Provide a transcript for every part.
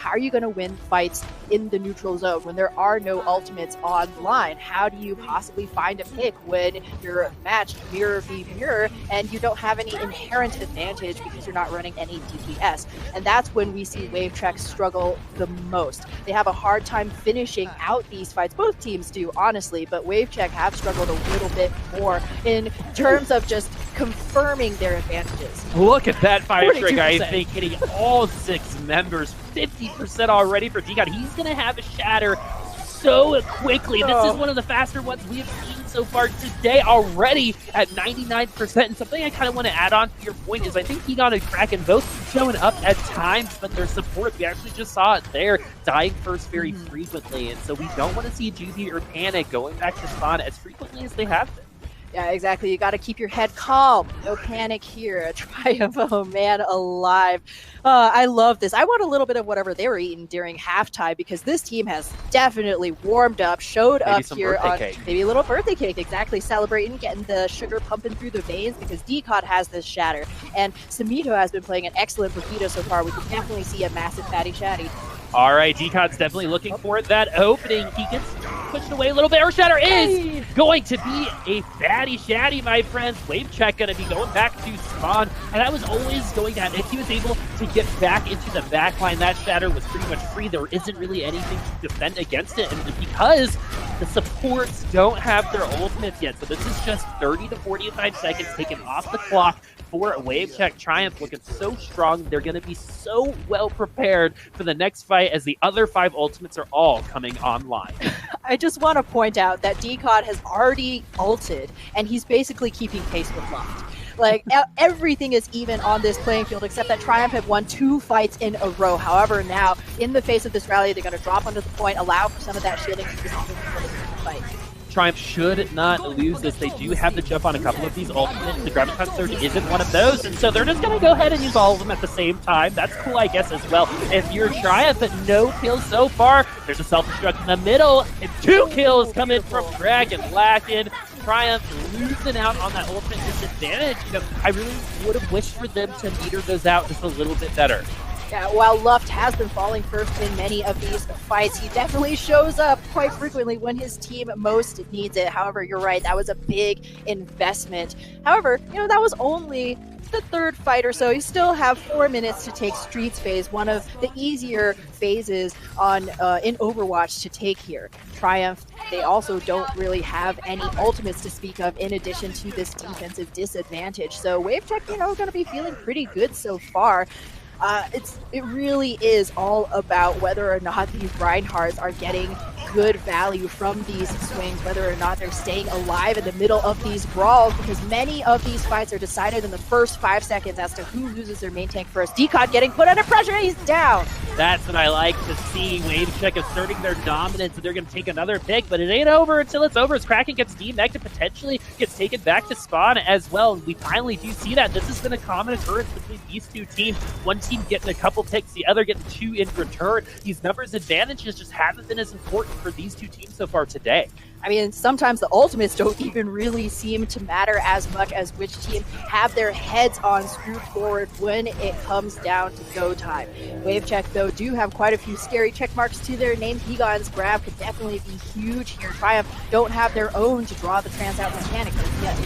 How are you going to win fights in the neutral zone when there are no ultimates online? How do you possibly find a pick when you're matched mirror v mirror and you don't have any inherent advantage because you're not running any DPS? And that's when we see WaveTrek struggle the most. They have a hard time finishing out these fights. Both teams do, honestly, but WaveTrek have struggled a little bit more in terms of just confirming their advantages. Look at that fire strike, I think, hitting all 6 members. 50% already for DCOD. He's going to have a shatter so quickly. This is one of the faster ones we have seen so far today already at 99%. And something I kind of want to add on to your point is I think Egon and Kraken both showing up at times, but their support, we actually just saw it there, dying first very frequently. And so we don't want to see GV or Panic going back to spawn as frequently as they have been. Yeah, exactly. You got to keep your head calm. No panic here. A Triumph, oh man, alive. I love this. I want a little bit of whatever they were eating during halftime because this team has definitely warmed up, showed up here on maybe a little birthday cake. Exactly. Celebrating, getting the sugar pumping through the veins because DCOD has this shatter. And Samito has been playing an excellent Burrito so far. We can definitely see a massive fatty shatty. All right, DCOD's definitely looking for that opening. He gets pushed away a little bit. Our shatter is going to be a fatty shatty, my friends. WaveTrek going to be going back to spawn, and that was always going to happen. If he was able to get back into the backline, that shatter was pretty much free. There isn't really anything to defend against it, and because the supports don't have their ultimates yet, so this is just 30 to 45 seconds taken off the clock for WaveTrek. Triumph looking so strong. They're going to be so well prepared for the next fight as the other 5 ultimates are all coming online. I just want to point out that DCOD has already ulted, and he's basically keeping pace with Loft. Like, everything is even on this playing field, except that Triumph have won 2 fights in a row. However, now, in the face of this rally, they're going to drop under the point, allow for some of that shielding to fight. Triumph should not lose this. They do have to jump on a couple of these ultimates. The Graviton Surge isn't one of those, and so they're just going to go ahead and use all of them at the same time. That's cool, I guess, as well. If you're Triumph, but no kills so far, there's a self-destruct in the middle, and 2 kills coming from Dragon Lacken. Triumph losing out on that ultimate disadvantage. You know, I really would have wished for them to meter those out just a little bit better. Yeah, while Luft has been falling first in many of these fights, he definitely shows up quite frequently when his team most needs it. However, you're right, that was a big investment. However, you know, that was only the 3rd fight or so. You still have 4 minutes to take Streets phase, one of the easier phases on in Overwatch to take here. Triumph, they also don't really have any ultimates to speak of in addition to this defensive disadvantage. So WaveTrek, you know, going to be feeling pretty good so far. It really is all about whether or not these Reinhardts are getting good value from these swings, whether or not they're staying alive in the middle of these brawls, because many of these fights are decided in the first 5 seconds as to who loses their main tank first. DCOD getting put under pressure, he's down! That's what I like to see. WaveTrek asserting their dominance, and they're going to take another pick, but it ain't over until it's over as Kraken gets demeched and potentially gets taken back to spawn as well. We finally do see that. This has been a common occurrence between these 2 teams. One team getting a couple picks, the other getting 2 in return. These numbers advantages just haven't been as important for these 2 teams so far today. I mean, sometimes the ultimates don't even really seem to matter as much as which team have their heads on screwed forward when it comes down to go time. WaveTrek, though, do have quite a few scary check marks to their names. Egon's grab could definitely be huge here. Triumph don't have their own to draw the trans out mechanic yet.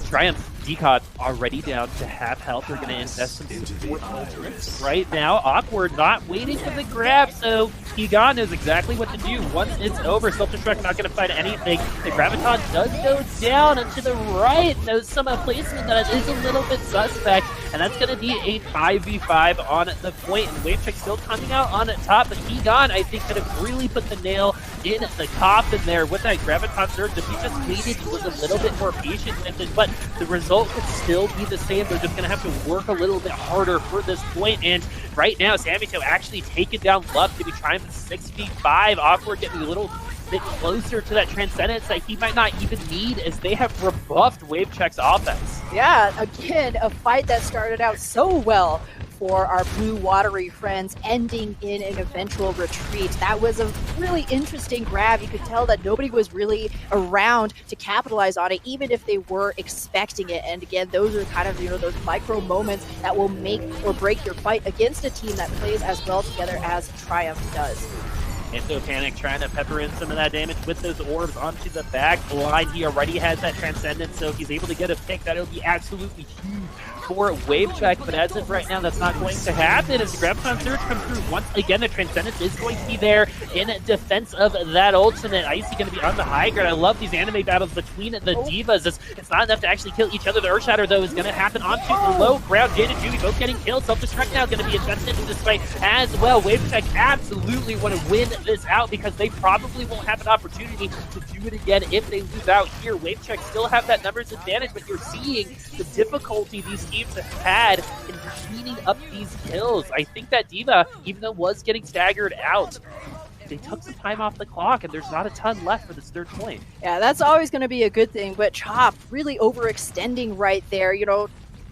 Triumph, DCOD already down to half health. They're going to invest some support ultimates right now. Awkward, not waiting for the grab, so Egon knows exactly what to do. Once it's over, Self-Destruct not going to find anything. The Graviton does go down and to the right. Knows some placement that is a little bit suspect, and that's going to be a 5v5 on the point. And WaveTrek still coming out on top, but Egon, I think, could have really put the nail in the coffin there with that Graviton Surge. If he just waited, he was a little bit more patient with it, but the result could still be the same. They're just going to have to work a little bit harder for this point. And right now, Samito actually taking down Luck to be trying to 6v5. Awkward getting a little bit closer to that transcendence that he might not even need as they have rebuffed WaveTrek's offense. Yeah, again, a fight that started out so well for our blue watery friends, ending in an eventual retreat. That was a really interesting grab. You could tell that nobody was really around to capitalize on it, even if they were expecting it. And again, those are kind of, those micro moments that will make or break your fight against a team that plays as well together as Triumph does. And so Panic trying to pepper in some of that damage with those orbs onto the back line. He already has that Transcendence, so if he's able to get a pick, that would be absolutely huge for Wave Check. But as of right now, that's not going to happen. As the Graviton Surge comes through, once again, the Transcendence is going to be there in defense of that ultimate. Icy going to be on the high ground. I love these anime battles between the divas. It's not enough to actually kill each other. The Earth Shatter, though, is going to happen onto the low ground. Jade and Judy both getting killed. Self-Destruct now going to be invested in this fight as well. Wave Check absolutely want to win this out because they probably won't have an opportunity to do it again if they lose out here. Wave Check still have that numbers advantage, but you're seeing the difficulty these teams have had in cleaning up these kills. I think that Diva, even though was getting staggered out, they took some time off the clock, and there's not a ton left for this third point. Yeah, that's always going to be a good thing, but Chop really overextending right there.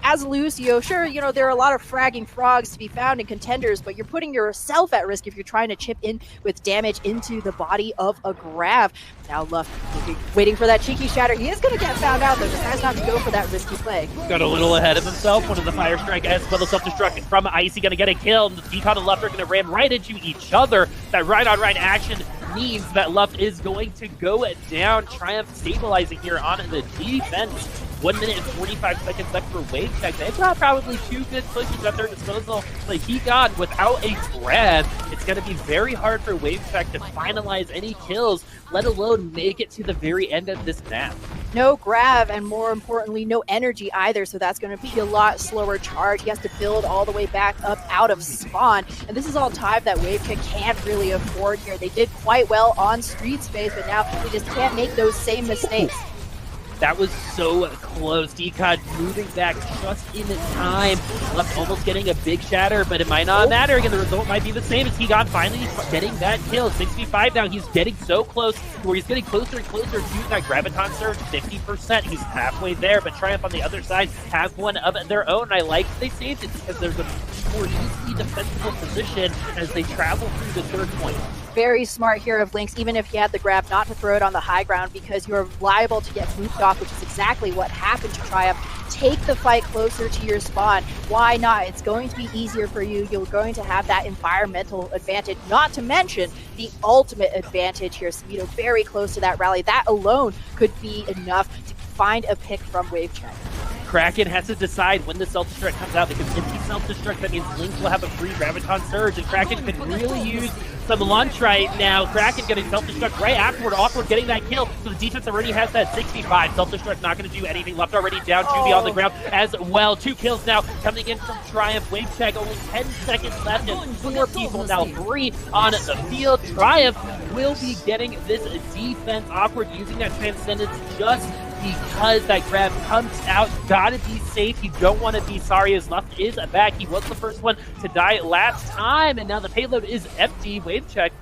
As Lucio, sure, there are a lot of fragging frogs to be found in Contenders, but you're putting yourself at risk if you're trying to chip in with damage into the body of a Grav. Now Luff waiting for that cheeky shatter. He is going to get found out, though. Decides not to go for that risky play. Got a little ahead of himself. One of the Fire Strike as well as Self-Destruct from Icy going to get a kill. And the Decon and Luff are going to ram right into each other. That right-on-right action means that Luff is going to go down. Triumph stabilizing here on the defense. 1 minute and 45 seconds left for Wave Check. They've got probably 2 good pushes at their disposal. But he got without a grab. It's going to be very hard for Wave Check to finalize any kills, let alone make it to the very end of this map. No grab, and more importantly, no energy either, so that's going to be a lot slower charge. He has to build all the way back up out of spawn, and this is all time that Wave Check can't really afford here. They did quite well on street space, but now they just can't make those same mistakes. That was so close. Decod moving back just in time. Left almost getting a big shatter, but it might not matter. Again, the result might be the same as Tegon finally getting that kill. 65 now. He's getting so close where he's getting closer and closer to that Graviton Surge. 50%. He's halfway there, but Triumph on the other side have one of their own. I like they saved it because there's a more easily defensible position as they travel through the third point. Very smart here of Lynx, even if he had the grab, not to throw it on the high ground because you're liable to get booped off, which is exactly what happened to Triumph. Take the fight closer to your spawn. Why not? It's going to be easier for you. You're going to have that environmental advantage, not to mention the ultimate advantage here. Smito very close to that rally. That alone could be enough to find a pick from Wave Check. Kraken has to decide when the Self-Destruct comes out, because if he Self-Destruct, that means Link will have a free Graviton Surge, and Kraken could really use some lunch right now. Kraken getting Self-Destruct right afterward, Awkward getting that kill, so the defense already has that 65. Self-Destruct not going to do anything, left already down, Judy on the ground as well. 2 kills now coming in from Triumph. Wave Check, only 10 seconds left, and 4 people now free on the field. Triumph will be getting this defense. Awkward using that Transcendence just because that grab comes out. Gotta be safe. You don't want to be sorry. His left is back. He was the first one to die last time, and now the payload is empty. Wave Check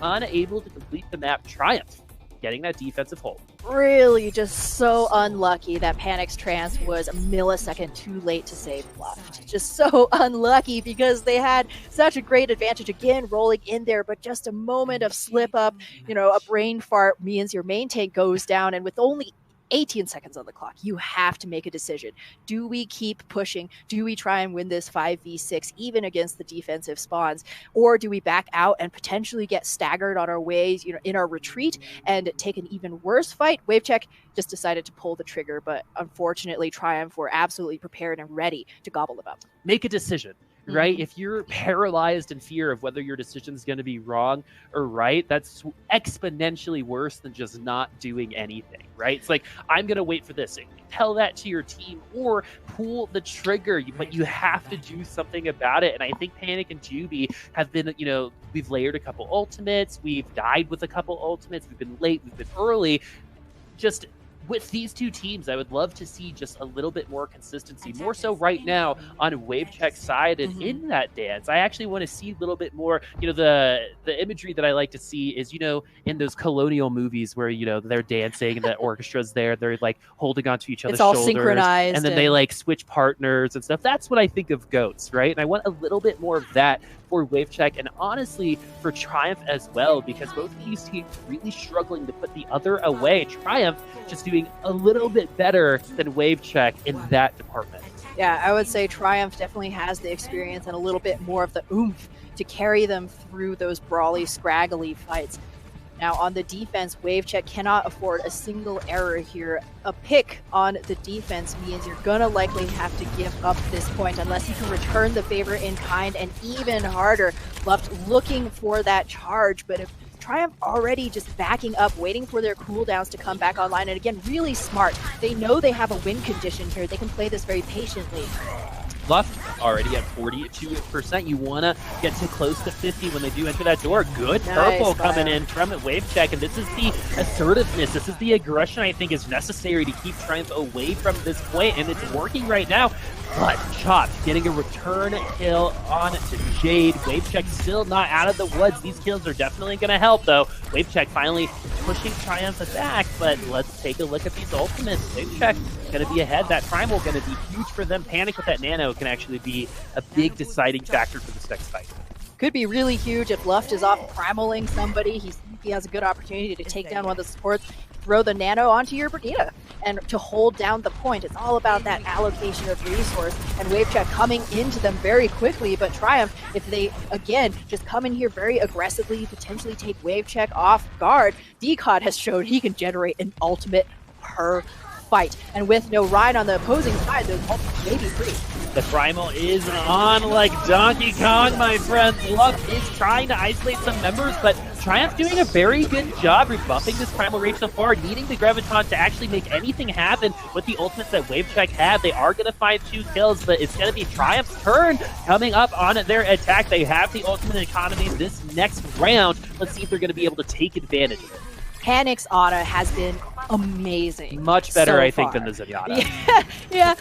unable to complete the map. Triumph getting that defensive hold. Really just so unlucky that Panic's trans was a millisecond too late to save Bluff. Just so unlucky because they had such a great advantage, again, rolling in there, but just a moment of slip up, a brain fart means your main tank goes down, and with only 18 seconds on the clock, you have to make a decision. Do we keep pushing? Do we try and win this 5v6 even against the defensive spawns? Or do we back out and potentially get staggered on our ways, in our retreat and take an even worse fight? Wave Check just decided to pull the trigger, but unfortunately Triumph were absolutely prepared and ready to gobble them up. Make a decision. Right? If you're paralyzed in fear of whether your decision is going to be wrong or right, that's exponentially worse than just not doing anything, right? It's like, I'm going to wait for this. Tell that to your team or pull the trigger, but you have to do something about it. And I think Panic and Juby have been, we've layered a couple ultimates, we've died with a couple ultimates, we've been late, we've been early. Just with these two teams, I would love to see just a little bit more consistency, more so right now on WaveCheck's side and in that dance. I actually want to see a little bit more, the imagery that I like to see is, in those colonial movies where, they're dancing and the orchestra's there, they're like holding onto each other's shoulders. It's all synchronized. And then they like switch partners and stuff. That's what I think of GOATs, right? And I want a little bit more of that for WaveCheck and honestly for Triumph as well, because both of these teams really struggling to put the other away. Triumph just doing a little bit better than WaveCheck in that department. Yeah, I would say Triumph definitely has the experience and a little bit more of the oomph to carry them through those brawly, scraggly fights. Now, on the defense, WaveCheck cannot afford a single error here. A pick on the defense means you're going to likely have to give up this point unless you can return the favor in kind, and even harder, Luft looking for that charge. But if Triumph already just backing up, waiting for their cooldowns to come back online, and again, really smart. They know they have a win condition here. They can play this very patiently. Luft already at 42%. You want to get to close to 50 when they do enter that door. Good purple coming in from WaveCheck, and this is the assertiveness. This is the aggression I think is necessary to keep Triumph away from this point, and it's working right now. But Chop getting a return kill on to Jade. WaveCheck still not out of the woods. These kills are definitely going to help, though. WaveCheck finally pushing Triumph back, but let's take a look at these ultimates. WaveCheck going to be ahead. That Primal going to be huge for them. Panic with that Nano can actually be a big deciding factor for this next fight. Could be really huge if Luft is off primaling somebody. He has a good opportunity to take down one of the supports, throw the Nano onto your Brigitte, and to hold down the point. It's all about that allocation of resource, and WaveCheck coming into them very quickly. But Triumph, if they, again, just come in here very aggressively, potentially take WaveCheck off guard, Decod has showed he can generate an ultimate per fight. And with no Rhine on the opposing side, those ultimates may be free. The Primal is on like Donkey Kong, my friend. Luft is trying to isolate some members, but Triumph doing a very good job rebuffing this Primal Rage so far, needing the Graviton to actually make anything happen with the ultimates that WaveCheck had. They are going to find 2 kills, but it's going to be Triumph's turn coming up on their attack. They have the ultimate economy this next round. Let's see if they're going to be able to take advantage of it. Panic's Auto has been amazing. Much better, so I think, far. than the Zenyatta. Yeah.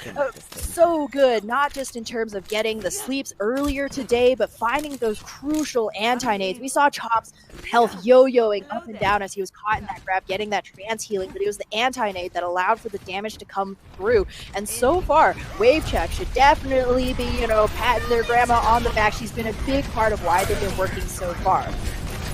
So good. Not just in terms of getting the sleeps earlier today, but finding those crucial anti-nades. We saw Chop's health yo-yoing up and down as he was caught in that grab, getting that trance healing, but it was the anti-nade that allowed for the damage to come through. And so far, WaveCheck should definitely be, patting their grandma on the back. She's been a big part of why they've been working so far.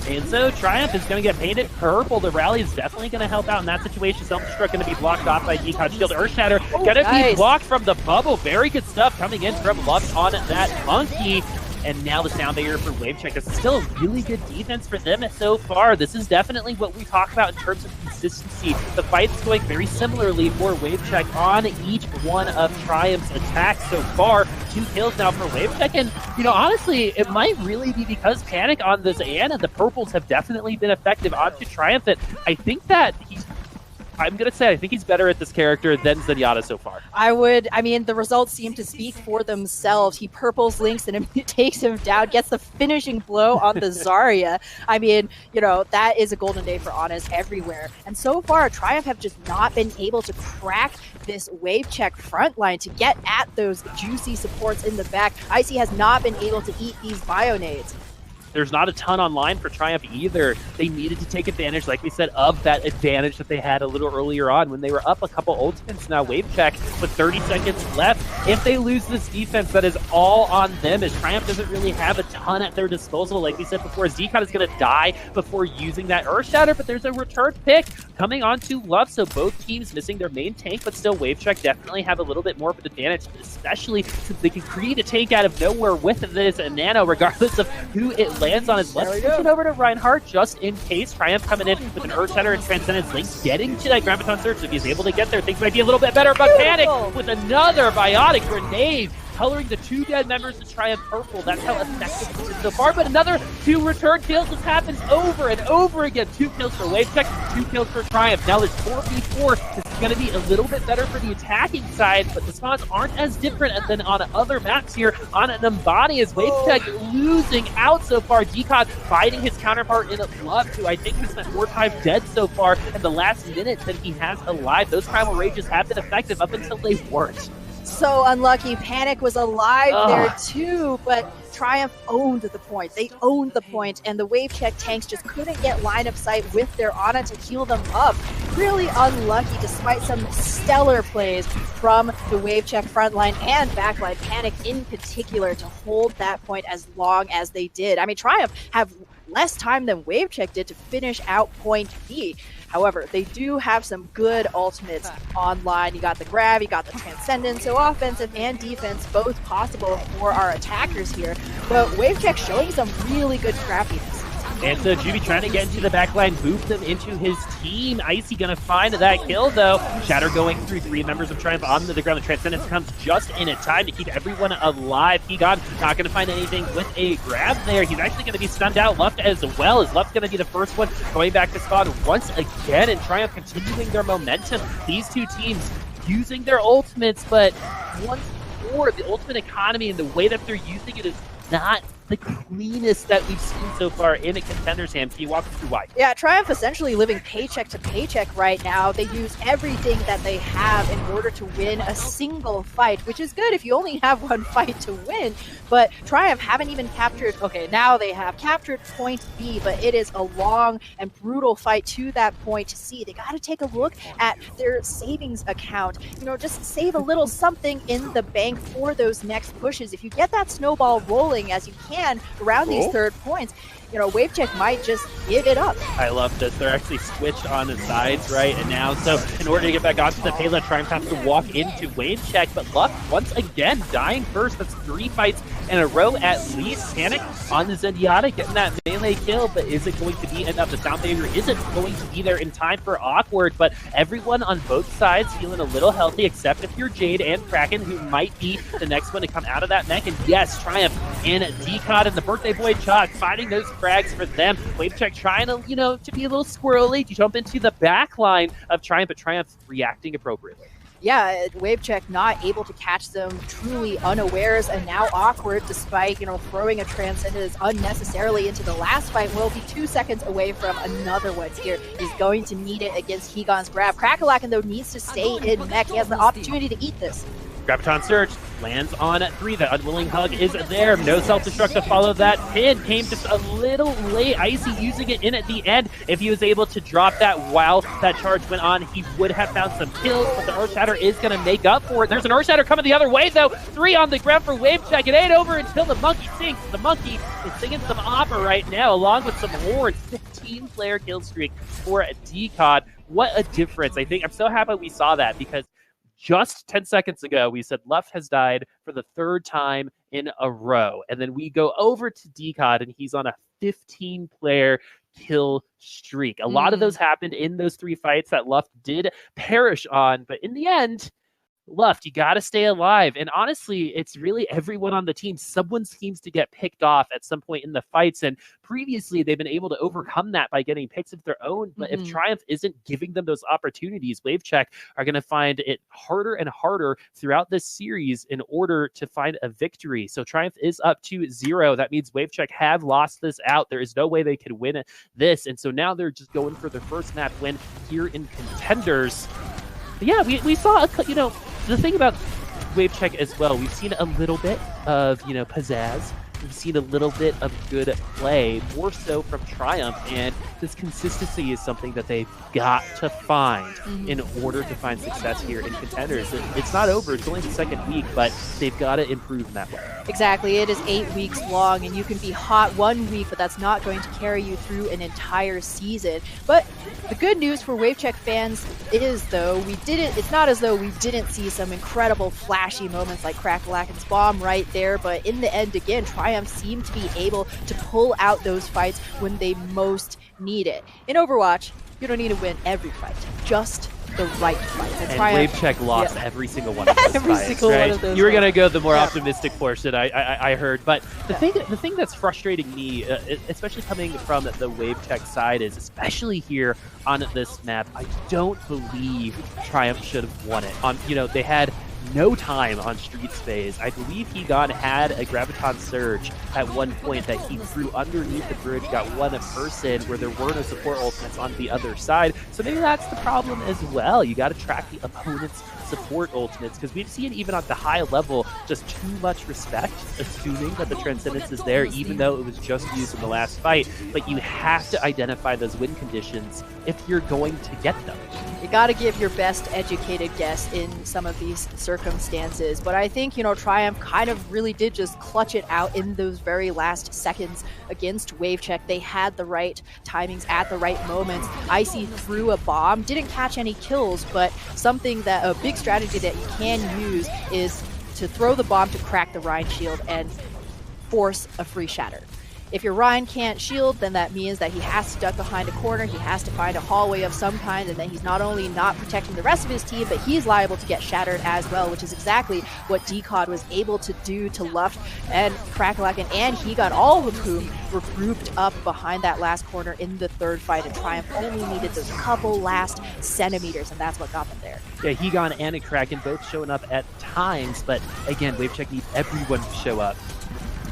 And so Triumph is going to get painted purple. The rally is definitely going to help out in that situation. Self-destruct going to be blocked off by Decod's shield. Earthshatter going to be blocked from the bubble. Very good stuff coming in from Luft on that monkey. And now the sound barrier for WaveCheck. This is still a really good defense for them so far. This is definitely what we talk about in terms of consistency. The fight's going very similarly for WaveCheck on each one of Triumph's attacks so far. 2 kills now for WaveCheck. And, honestly, it might really be because Panic on this Ana, the purples have definitely been effective onto Triumph. And I think that I'm going to say I think he's better at this character than Zenyatta so far. The results seem to speak for themselves. He purples Lynx and it takes him down, gets the finishing blow on the Zarya. That is a golden day for Honest everywhere. And so far, Triumph have just not been able to crack this WaveCheck front line to get at those juicy supports in the back. Icy has not been able to eat these Bionades. There's not a ton online for Triumph either. They needed to take advantage, like we said, of that advantage that they had a little earlier on when they were up a couple ultimates. Now WaveCheck with 30 seconds left. If they lose this defense, that is all on them, as Triumph doesn't really have a ton at their disposal. Like we said before, Decod is going to die before using that Earthshatter, but there's a return pick coming onto Luft, so both teams missing their main tank, but still WaveCheck definitely have a little bit more of an advantage, especially since they can create a tank out of nowhere with this Nano, regardless of who it lands on. Let's push it over to Reinhardt just in case. Triumph coming in with an Earthshatter and Transcendence Link, getting to that Graviton Surge. If he's able to get there, things might be a little bit better, but Panic with another Biotic Grenade coloring the 2 dead members to Triumph purple. That's how effective it is so far. But another 2 return kills. This happens over and over again. 2 kills for WaveCheck, 2 kills for Triumph. Now it's 4v4. This is going to be a little bit better for the attacking side, but the spawns aren't as different than on other maps here. On Numbani is WaveCheck losing out so far. Decod fighting his counterpart in Love, who I think has spent more time dead so far in the last minute than he has alive. Those Primal Rages have been effective up until they weren't. So unlucky. Panic was alive there too, but Triumph owned the point. They owned the point, and the WaveCheck tanks just couldn't get line of sight with their Ana to heal them up. Really unlucky, despite some stellar plays from the WaveCheck frontline and backline, Panic in particular, to hold that point as long as they did. I mean, Triumph have less time than WaveCheck did to finish out point B. However, they do have some good ultimates online. You got the grab, you got the transcendence, so offensive and defense both possible for our attackers here. But WaveCheck showing some really good scrappiness. And so Juby trying to get into the backline, boot them into his team. Icy gonna find that kill though. Shatter going through 3 members of Triumph onto the ground. The Transcendence comes just in time to keep everyone alive. Higan not gonna find anything with a grab there. He's actually gonna be stunned out. Luft as well, as Luft's gonna be the first one going back to spawn once again, and Triumph continuing their momentum. These 2 teams using their ultimates, but once more, the ultimate economy and the way that they're using it is not the cleanest that we've seen so far in a Contenders Ham. Can you walk us through why? Yeah, Triumph essentially living paycheck to paycheck right now. They use everything that they have in order to win a single fight, which is good if you only have one fight to win. But Triumph haven't even captured, okay, now they have captured point B, but it is a long and brutal fight to that point C. They got to take a look at their savings account. You know, just save a little something in the bank for those next pushes. If you get that snowball rolling as you can around these 3rd points, you know, WaveCheck might just give it up. I love this. They're actually switched on the sides right now. So in order to get back onto the payload, Triumph has to walk into WaveCheck, but Luck once again dying first. That's 3 fights in a row at least. Panic on the Zenyatta getting that melee kill, but is it going to be enough? The sound barrier isn't going to be there in time for Awkward, but everyone on both sides feeling a little healthy, except if you're Jade and Kraken, who might be the next one to come out of that mech. And yes, Triumph and Decod and the birthday boy Chalk finding those frags for them. WaveCheck trying to, you know, to be a little squirrely, to jump into the back line of Triumph, but Triumph reacting appropriately. Yeah, WaveCheck not able to catch them, truly unawares, and now Awkward, despite, you know, throwing a Transcendence unnecessarily into the last fight, will be 2 seconds away from another one here. He's going to need it against Higan's grab. Crackalacken, though, needs to stay in mech. He has the opportunity to eat this. Graviton Surge lands on 3. The unwilling hug is there. No self-destruct to follow that. Pin came just a little late. Icy using it in at the end. If he was able to drop that while that charge went on, he would have found some kills, but the Earthshatter is going to make up for it. There's an Earthshatter coming the other way, though. 3 on the ground for WaveCheck. It ain't over until the monkey sings. The monkey is singing some opera right now, along with some horns. 15-player kill streak for Decod. What a difference. I think I'm so happy we saw that, because just 10 seconds ago, we said Luff has died for the 3rd time in a row. And then we go over to Decod, and he's on a 15-player kill streak. A lot of those happened in those 3 fights that Luff did perish on. But in the end, Luft, you got to stay alive. And honestly, it's really everyone on the team. Someone seems to get picked off at some point in the fights. And previously, they've been able to overcome that by getting picks of their own. But if Triumph isn't giving them those opportunities, WaveCheck are going to find it harder and harder throughout this series in order to find a victory. So Triumph is up to 0. That means WaveCheck have lost this out. There is no way they could win this. And so now they're just going for their first map win here in Contenders. But yeah, we saw, the thing about WaveCheck as well, we've seen a little bit of, pizzazz. We've seen a little bit of good play, more so from Triumph, and this consistency is something that they've got to find in order to find success here in Contenders. It's not over, it's only the 2nd week, but they've got to improve in that way. Exactly, it is 8 weeks long, and you can be hot one week, but that's not going to carry you through an entire season. But the good news for WaveCheck fans is, though, it's not as though we didn't see some incredible flashy moments like Crackalacken's bomb right there, but in the end, again, Triumph seem to be able to pull out those fights when they most need it. In Overwatch, you don't need to win every fight, just the right fight. And WaveCheck lost every single one of those every fights, single right? one of those you were fights. going to go the more optimistic portion, I heard. But the thing that's frustrating me, especially coming from the WaveCheck side, is especially here on this map, I don't believe Triumph should have won it. They had no time on Streets phase. I believe Higan had a Graviton Surge at one point that he threw underneath the bridge, got one person where there were no support ultimates on the other side. So maybe that's the problem as well. You got to track the opponent's support ultimates, because we've seen even at the high level just too much respect, assuming that the Transcendence is there, even though it was just used in the last fight. But you have to identify those win conditions if you're going to get them. You got to give your best educated guess in some of these circumstances. But I think, Triumph kind of really did just clutch it out in those very last seconds against WaveCheck. They had the right timings at the right moments. Icy threw a bomb, didn't catch any kills, but something that a big strategy that you can use is to throw the bomb to crack the Rhine shield and force a free shatter. If your Rhine can't shield, then that means that he has to duck behind a corner, he has to find a hallway of some kind, and then he's not only not protecting the rest of his team, but he's liable to get shattered as well, which is exactly what Decod was able to do to Luft and Crackalacken, and he got all of whom were grouped up behind that last corner in the third fight, and Triumph only needed those couple last centimeters, and that's what got them there. Yeah, Higan and Kraken both showing up at times, but again, WaveCheck needs everyone to show up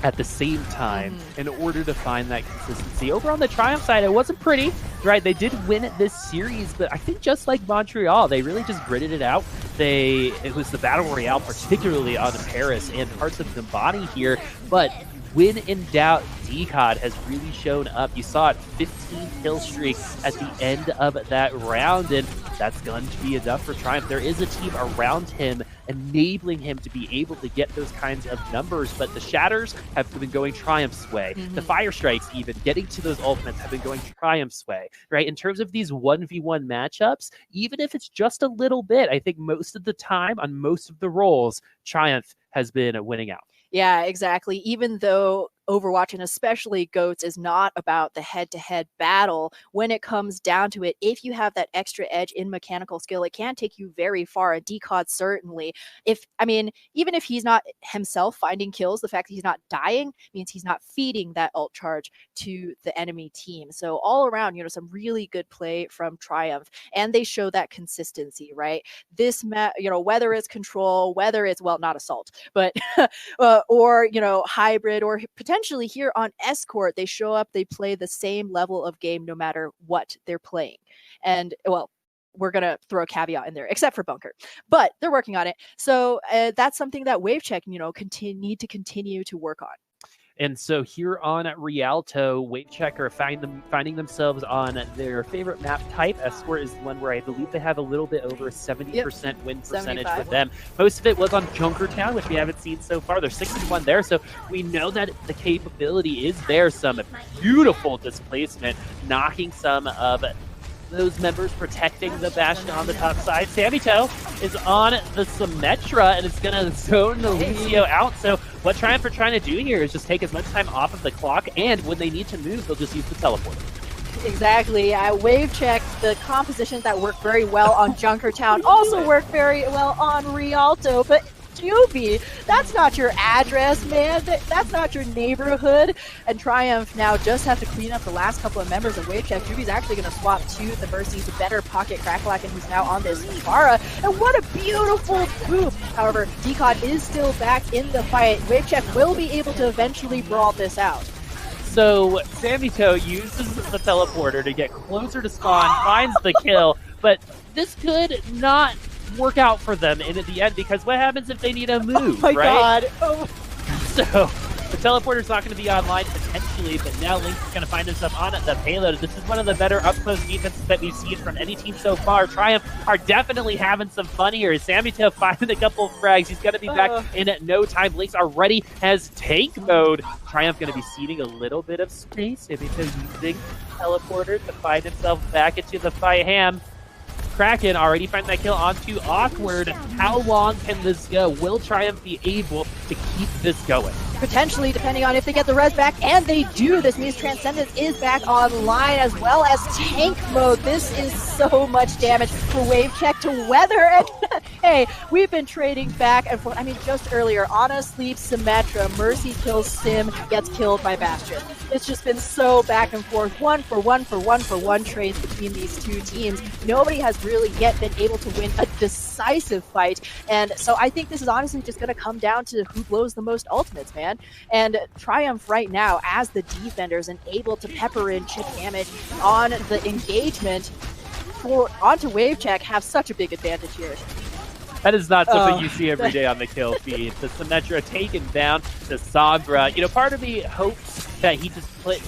at the same time in order to find that consistency. Over on the Triumph side, it wasn't pretty, right? They did win this series, but I think just like Montreal, they really just gritted it out. It was the Battle Royale, particularly on Paris and parts of Numbani here, but when in doubt, Decod has really shown up. You saw it, 15 kill streak at the end of that round, and that's going to be enough for Triumph. There is a team around him enabling him to be able to get those kinds of numbers, but the shatters have been going Triumph's way. The fire strikes, even getting to those ultimates, have been going Triumph's way, right? In terms of these 1v1 matchups, even if it's just a little bit, I think most of the time on most of the roles, Triumph has been winning out. Yeah, exactly. Even though Overwatch, and especially GOATS, is not about the head-to-head battle, when it comes down to it, if you have that extra edge in mechanical skill, it can take you very far. And Decod certainly, even if he's not himself finding kills, the fact that he's not dying means he's not feeding that ult charge to the enemy team. So all around, some really good play from Triumph, and they show that consistency, right? This whether it's control, whether it's, well, not assault, but or hybrid, or potentially here on Escort, they show up, they play the same level of game no matter what they're playing. And, well, we're going to throw a caveat in there, except for Bunker. But they're working on it. So that's something that WaveCheck, need to continue to work on. And so here on Rialto, WaveCheck are finding themselves on their favorite map type. Escort is the one where I believe they have a little bit over a 70% win percentage for them. Most of it was on Junkertown, which we haven't seen so far. They're 6-1 there, so we know that the capability is there. Some beautiful displacement, knocking some of those members, protecting the Bastion on the top side. Samito is on the Symmetra, and it's going to zone the Lucio out. So what Triumph are trying to do here is just take as much time off of the clock, and when they need to move, they'll just use the teleporter. Exactly. WaveCheck, the compositions that work very well on Junkertown also work very well on Rialto, but Doobie, that's not your address, man. That's not your neighborhood. And Triumph now just have to clean up the last couple of members of WaveCheck. Doobie's actually going to swap to the Mercy to better pocket Crackalacken, who's now on this Farah. And what a beautiful move. However, Decod is still back in the fight. WaveCheck will be able to eventually brawl this out. So Samito uses the teleporter to get closer to spawn, finds the kill, but this could not work out for them in at the end, because what happens if they need a move, right? God. Oh. So the teleporter's not going to be online potentially, but now Link's going to find himself on the payload. This is one of the better up-close defenses that we've seen from any team so far. Triumph are definitely having some fun here. Samito finding a couple of frags. He's going to be back in no time. Link's already has tank mode. Triumph going to be ceding a little bit of space. Samito using teleporter to find himself back into the fight. Kraken already finds that kill onto Awkward. How long can this go? Will Triumph be able to keep this going. Potentially, depending on if they get the res back, and they do. This means Transcendence is back online, as well as tank mode. This is so much damage for Wave Check to weather. And hey, we've been trading back and forth. I mean, just earlier, Ana sleeps Symmetra, Mercy kills Sim, gets killed by Bastion. It's just been so back and forth, one for one trades between these two teams. Nobody has really yet been able to win a decisive fight, and so I think this is honestly just going to come down to who blows the most ultimates, man. And Triumph right now, as the defenders and able to pepper in chip damage on the engagement onto Wave Check, have such a big advantage here. That is not something you see every day on the kill feed. The Symmetra taken down, the Sombra. You know, part of me hopes that he just put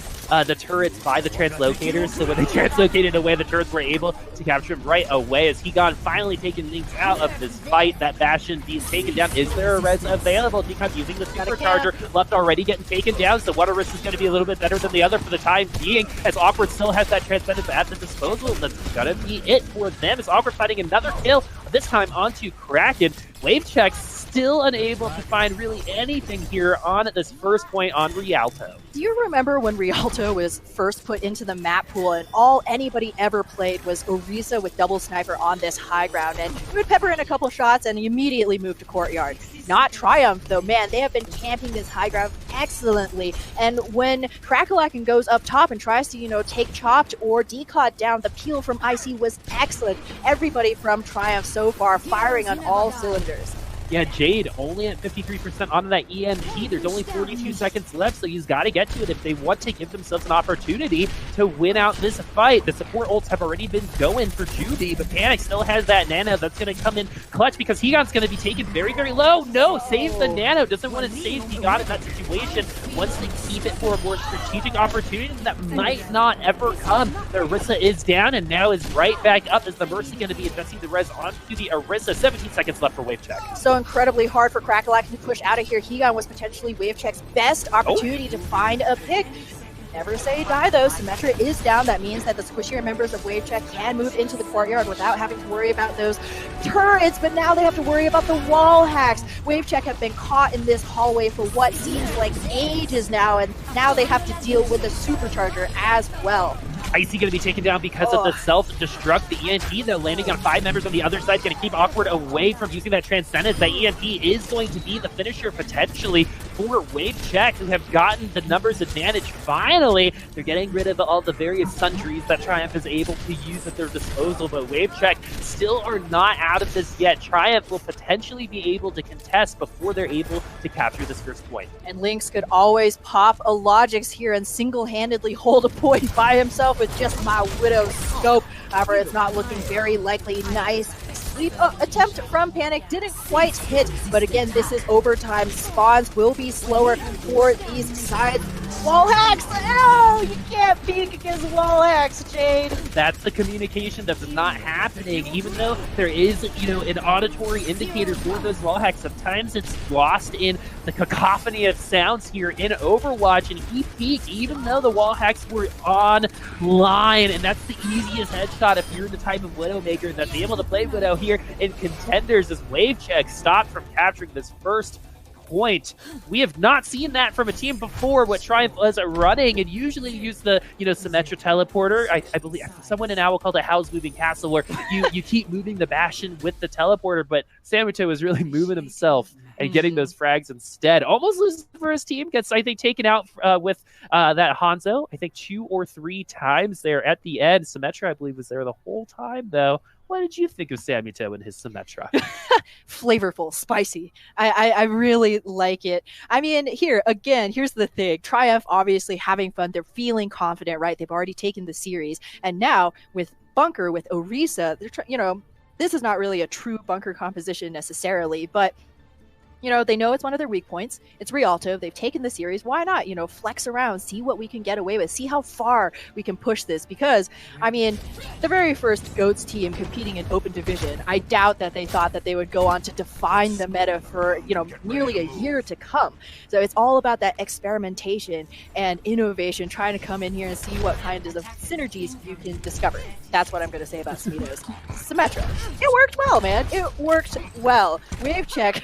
the turrets by the translocators, so when they translocated away, the turrets were able to capture him right away. As Hegon finally taking things out of this fight, that Bastion being taken down. Is there a res available? Decon using the supercharger, left already getting taken down, so one risk is going to be a little bit better than the other for the time being, as Awkward still has that Transcendence at the disposal. That's going to be it for them, as Awkward finding another kill, this time onto Kraken. Wave Check still unable to find really anything here on this first point on Rialto. Do you remember when Rialto was first put into the map pool and all anybody ever played was Orisa with double sniper on this high ground, and you would pepper in a couple shots and immediately move to courtyard? Not Triumph though, man, they have been camping this high ground excellently, and when Crackalacken goes up top and tries to, you know, take Chopped or Decod down, the peel from IC was excellent. Everybody from Triumph so far firing on all cylinders. Yeah, Jade only at 53% on that EMP. There's only 42 seconds left, so he's got to get to it if they want to give themselves an opportunity to win out this fight. The support ults have already been going for Judy, but Panic still has that Nano that's going to come in clutch because Hegon's going to be taken very, very low. No, saves the Nano. Doesn't want to save Hegon in that situation. Wants to keep it for a more strategic opportunity that might not ever come. The Orisa is down and now is right back up as the Mercy going to be investing the res onto the Orisa. 17 seconds left for Wave Check. So incredibly hard for Crackalacken to push out of here. Hegon was potentially Wave Check's best opportunity to find a pick. Never say die though. Symmetra is down. That means that the squishier members of Wave Check can move into the courtyard without having to worry about those turrets, but now they have to worry about the wall hacks. Wave Check have been caught in this hallway for what seems like ages now, and now they have to deal with the supercharger as well. Icy going to be taken down because of the self-destruct. The EMP, though, landing on 5 members on the other side, going to keep Awkward away from using that Transcendence. That EMP is going to be the finisher, potentially, for Wave Check, who have gotten the numbers advantage. Finally, they're getting rid of all the various sundries that Triumph is able to use at their disposal, but Wave Check still are not out of this yet. Triumph will potentially be able to contest before they're able to capture this first point. And Lynx could always pop a Logix here and single-handedly hold a point by himself with just my Widow scope. However, it's not looking very likely. Nice sweep attempt from Panic, didn't quite hit, but again, this is overtime. Spawns will be slower for these sides. Wall hacks! Oh, you can't peek against wall hacks, Jade. That's the communication that's not happening, even though there is, you know, an auditory indicator for those wall hacks. Sometimes it's lost in the cacophony of sounds here in Overwatch, and he peeked even though the wall hacks were online, and that's the easiest headshot if you're the type of Widowmaker that's able to play Widow here in Contenders. As Wave Check stopped from capturing this first point. We have not seen that from a team before. What Triumph was running and usually use the, you know, Symmetra teleporter. I believe someone in Owl called it Howl's Moving Castle, where you keep moving the Bastion with the teleporter, but Samuto was really moving himself and getting those frags instead. Almost loses the first team, gets, I think, taken out with that Hanzo, I think 2 or 3 times there at the end. Symmetra, I believe, was there the whole time, though. What did you think of Samuto and his Symmetra? Flavorful, spicy. I really like it. I mean, here's the thing. Triumph obviously having fun. They're feeling confident, right? They've already taken the series. And now with Bunker, with Orisa, they're this is not really a true Bunker composition necessarily, but you know, they know it's one of their weak points. It's Rialto. They've taken the series. Why not, you know, flex around, see what we can get away with, see how far we can push this. Because, I mean, the very first GOATS team competing in Open Division, I doubt that they thought that they would go on to define the meta for, you know, nearly a year to come. So it's all about that experimentation and innovation, trying to come in here and see what kind of synergies you can discover. That's what I'm going to say about Smeetos. Symmetra. It worked well, man. It worked well. Wave Check.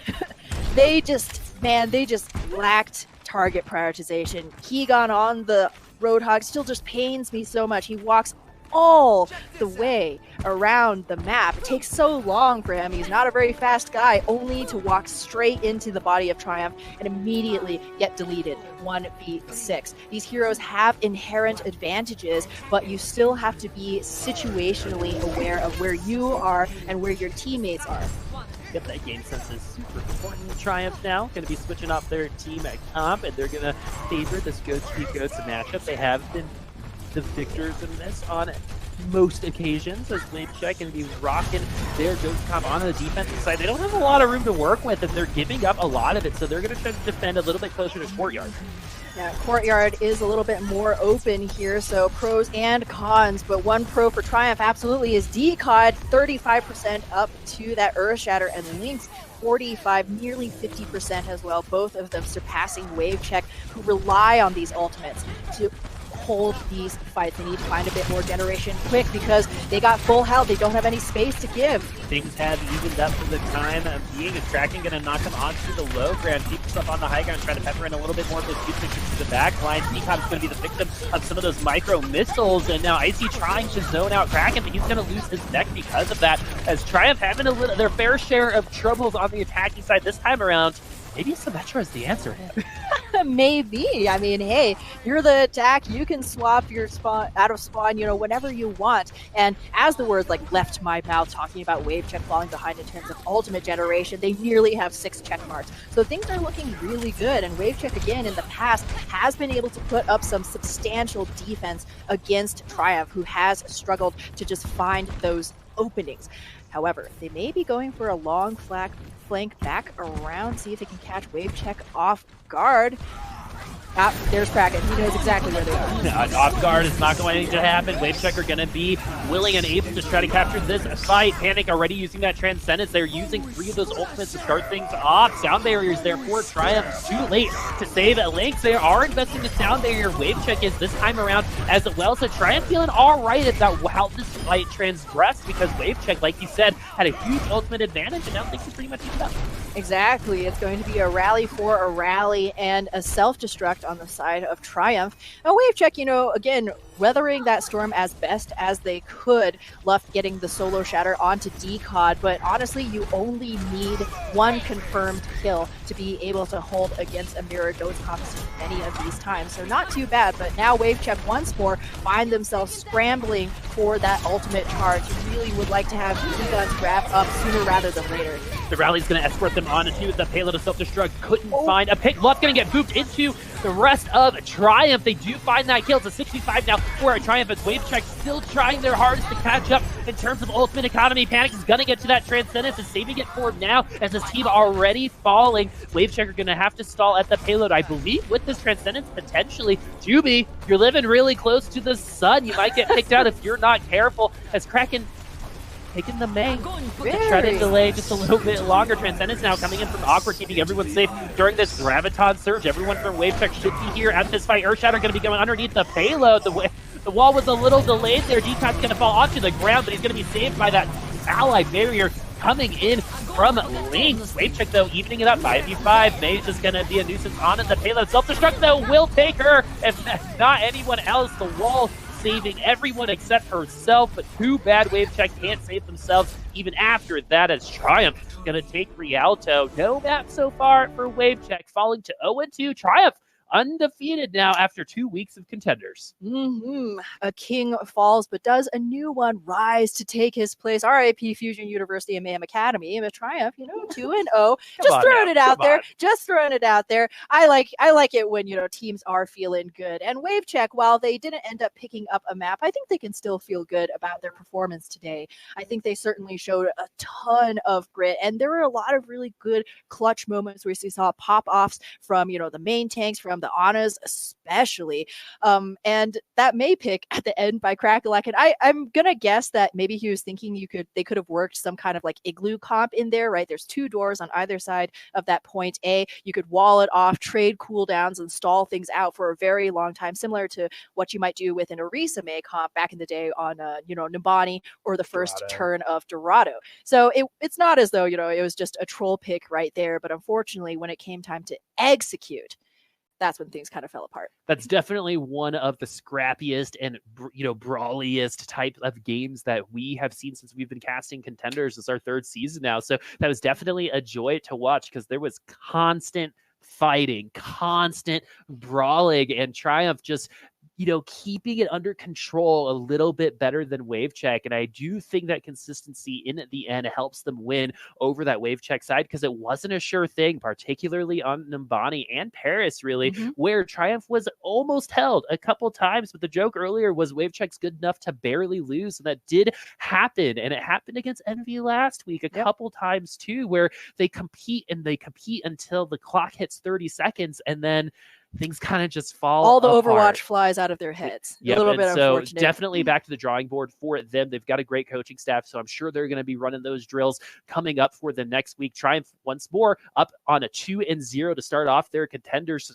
They just man, they just lacked target prioritization. Keegan on the Roadhog still just pains me so much. He walks all the way around the map. It takes so long for him. He's not a very fast guy, only to walk straight into the body of Triumph and immediately get deleted 1v6. These heroes have inherent advantages, but you still have to be situationally aware of where you are and where your teammates are. Yep, that game sense is super important. Triumph now going to be switching off their team at comp, and they're going to favor this goats matchup. They have been the victors in this on most occasions, as WaveCheck going to be rocking their ghost comp on the defensive side. They don't have a lot of room to work with, and they're giving up a lot of it, so they're going to try to defend a little bit closer to Courtyard. Yeah, Courtyard is a little bit more open here, so pros and cons, but one pro for Triumph absolutely is Decod, 35% up to that Earthshatter, and Lynx 45, nearly 50% as well, both of them surpassing WaveCheck, who rely on these ultimates to hold these fights. They need to find a bit more generation quick because they got full health. They don't have any space to give. Things have evened up for the time being. Is Kraken going to knock him onto the low ground, keep himself on the high ground, try to pepper in a little bit more of those cute pictures to the back line. Decom's going to be the victim of some of those micro missiles, and now Icy trying to zone out Kraken, but he's going to lose his neck because of that, as Triumph having their fair share of troubles on the attacking side this time around. Maybe Symmetra is the answer. Maybe. I mean, hey, you're the attack. You can swap your spawn out of spawn, whenever you want. And as the words left my mouth talking about WaveCheck falling behind in terms of ultimate generation, they nearly have 6 check marks. So things are looking really good. And WaveCheck, again, in the past, has been able to put up some substantial defense against Triumph, who has struggled to just find those openings. However, they may be going for a long flank back around, see if they can catch WaveCheck off guard. There's Kraken. He knows exactly where they are. Off guard is not going to happen. WaveCheck are going to be willing and able to try to capture this fight. Panic already using that Transcendence. They're using 3 of those ultimates to start things off. Sound barriers there for Triumph. Too late to save Lynx. They are investing the sound barrier. WaveCheck is this time around as well. So Triumph feeling all right about how this fight transgressed, because WaveCheck, like you said, had a huge ultimate advantage, and now things are pretty much evened up. Exactly. It's going to be a rally for a rally and a self-destruct on the side of Triumph. Now, WaveCheck, again, weathering that storm as best as they could, left getting the solo shatter onto Decod, but honestly, you only need 1 confirmed kill to be able to hold against a mirror ghost composition any of these times. So not too bad, but now WaveCheck once more find themselves scrambling for that ultimate charge. You really would like to have Guns wrap up sooner rather than later. The rally's going to escort them on into the payload of self-destruct. Couldn't find a pick. Luft's going to get booped into the rest of Triumph. They do find that kill. It's a 65 now for Triumph, as WaveCheck still trying their hardest to catch up in terms of ultimate economy. Panic is going to get to that Transcendence and saving it for him now, as his team already falling. WaveCheck are going to have to stall at the payload, I believe, with this Transcendence potentially. Juby, you're living really close to the sun. You might get picked out if you're not careful, as Kraken taking the main to try to delay just a little bit longer. Transcendence now coming in from Awkward, keeping everyone safe during this Graviton surge. Everyone from WaveCheck should be here at this fight. Earthshatter going to be going underneath the payload. The wall was a little delayed there. Decod's going to fall onto the ground, but he's going to be saved by that ally barrier coming in from Lynx. WaveCheck, though, evening it up 5v5. Mage is going to be a nuisance on it. The payload self-destruct, though, will take her. If not anyone else, the wall saving everyone except herself, but too bad WaveCheck can't save themselves even after that, as Triumph going to take Rialto. No map so far for WaveCheck, falling to 0-2. Triumph undefeated now after 2 weeks of Contenders. A king falls, but does a new one rise to take his place? RIP Fusion University and Mayhem Academy. But Triumph, 2-0. Just throwing it out there. Just throwing it out there. I like it when teams are feeling good. And WaveCheck, while they didn't end up picking up a map, I think they can still feel good about their performance today. I think they certainly showed a ton of grit, and there were a lot of really good clutch moments where we saw pop-offs from the main tanks, from the Anas especially. And that May pick at the end by Crackalack, and I'm gonna guess that maybe he was thinking they could have worked some kind of like igloo comp in there, right? There's 2 doors on either side of that point A. You could wall it off, trade cooldowns, and stall things out for a very long time, similar to what you might do with an Orisa May comp back in the day on Nimbani or the first turn of Dorado. So it's not as though it was just a troll pick right there, but unfortunately when it came time to execute, that's when things kind of fell apart. That's definitely one of the scrappiest and brawliest type of games that we have seen since we've been casting Contenders. It's our 3rd season now, so that was definitely a joy to watch because there was constant fighting, constant brawling, and Triumph just keeping it under control a little bit better than Wave Check. And I do think that consistency in the end helps them win over that Wave Check side because it wasn't a sure thing, particularly on Nimbani and Paris, really, where Triumph was almost held a couple times. But the joke earlier was Wave Check's good enough to barely lose. And that did happen. And it happened against Envy last week a couple times too, where they compete until the clock hits 30 seconds. And then things kind of just fall all the apart. Overwatch flies out of their heads. Yep. A little bit so unfortunate. Definitely back to the drawing board for them. They've got a great coaching staff, so I'm sure they're going to be running those drills coming up for the next week. Triumph once more up on a 2-0 to start off their Contenders,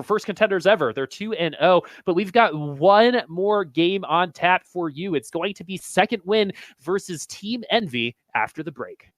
first Contenders ever. They're 2-0, but we've got one more game on tap for you. It's going to be second win versus Team Envy after the break.